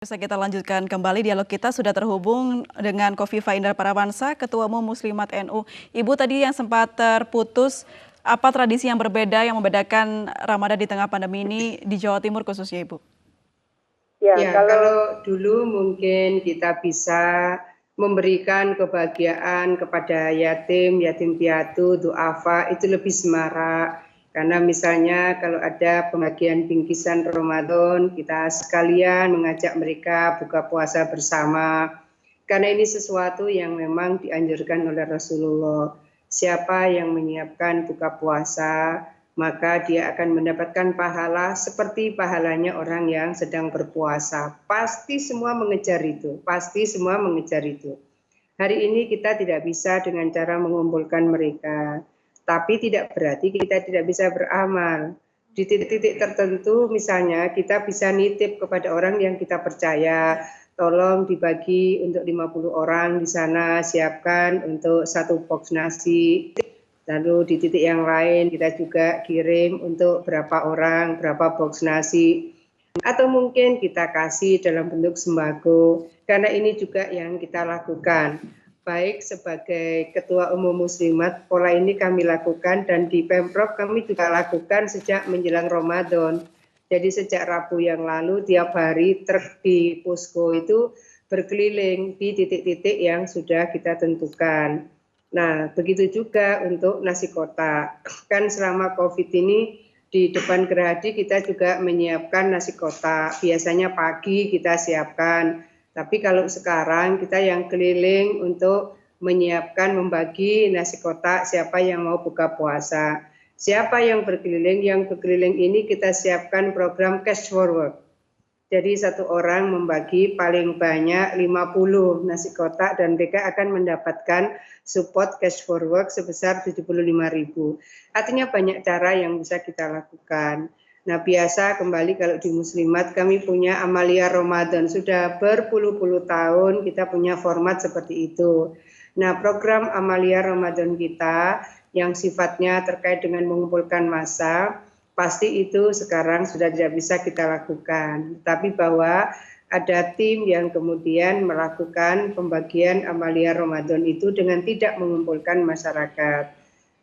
Bisa kita lanjutkan kembali dialog kita, sudah terhubung dengan Khofifah Indar Parawansa, Ketua Umum Muslimat NU. Ibu, tadi yang sempat terputus, apa tradisi yang berbeda yang membedakan Ramadan di tengah pandemi ini di Jawa Timur khususnya, Ibu? Ya, kalau dulu mungkin kita bisa memberikan kebahagiaan kepada yatim, yatim piatu, duafa itu lebih semarak. Karena misalnya kalau ada pembagian bingkisan Ramadan, kita sekalian mengajak mereka buka puasa bersama. Karena ini sesuatu yang memang dianjurkan oleh Rasulullah. Siapa yang menyiapkan buka puasa, maka dia akan mendapatkan pahala seperti pahalanya orang yang sedang berpuasa. Pasti semua mengejar itu, pasti semua mengejar itu. Hari ini kita tidak bisa dengan cara mengumpulkan mereka, tapi tidak berarti kita tidak bisa beramal. Di titik-titik tertentu misalnya kita bisa nitip kepada orang yang kita percaya, tolong dibagi untuk 50 orang di sana, siapkan untuk 1 box nasi. Lalu di titik yang lain kita juga kirim untuk berapa orang, berapa box nasi. Atau mungkin kita kasih dalam bentuk sembako, karena ini juga yang kita lakukan. Baik sebagai Ketua Umum Muslimat, pola ini kami lakukan dan di Pemprov kami juga lakukan sejak menjelang Ramadan. Jadi sejak Rabu yang lalu tiap hari truk di posko itu berkeliling di titik-titik yang sudah kita tentukan. Nah, begitu juga untuk nasi kotak. Kan selama COVID ini di depan Gerahadi kita juga menyiapkan nasi kotak. Biasanya pagi kita siapkan. Tapi kalau sekarang kita yang keliling untuk menyiapkan, membagi nasi kotak siapa yang mau buka puasa. Siapa yang berkeliling? Yang berkeliling ini kita siapkan program cash for work. Jadi satu orang membagi paling banyak 50 nasi kotak dan mereka akan mendapatkan support cash for work sebesar 75.000. Artinya banyak cara yang bisa kita lakukan. Nah, biasa kembali kalau di Muslimat kami punya Amalia Ramadan. Sudah berpuluh-puluh tahun kita punya format seperti itu. Nah, program Amalia Ramadan kita yang sifatnya terkait dengan mengumpulkan massa, pasti itu sekarang sudah tidak bisa kita lakukan. Tapi bahwa ada tim yang kemudian melakukan pembagian Amalia Ramadan itu dengan tidak mengumpulkan masyarakat.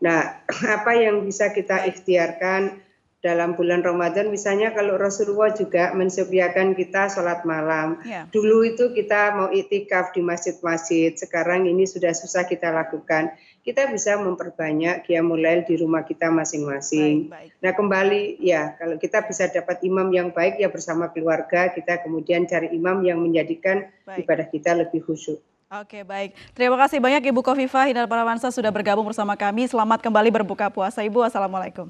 Nah, apa yang bisa kita ikhtiarkan dalam bulan Ramadan, misalnya kalau Rasulullah juga mensupiakan kita sholat malam. Dulu itu kita mau iktikaf di masjid-masjid, sekarang ini sudah susah kita lakukan. Kita bisa memperbanyak qiyamul lail di rumah kita masing-masing. Nah, kembali ya, kalau kita bisa dapat imam yang baik ya bersama keluarga, kita kemudian cari imam yang menjadikan ibadah kita lebih khusyuk. Oke, baik. Terima kasih banyak Ibu Khofifah Indar Parawansa sudah bergabung bersama kami. Selamat kembali berbuka puasa, Ibu. Assalamualaikum.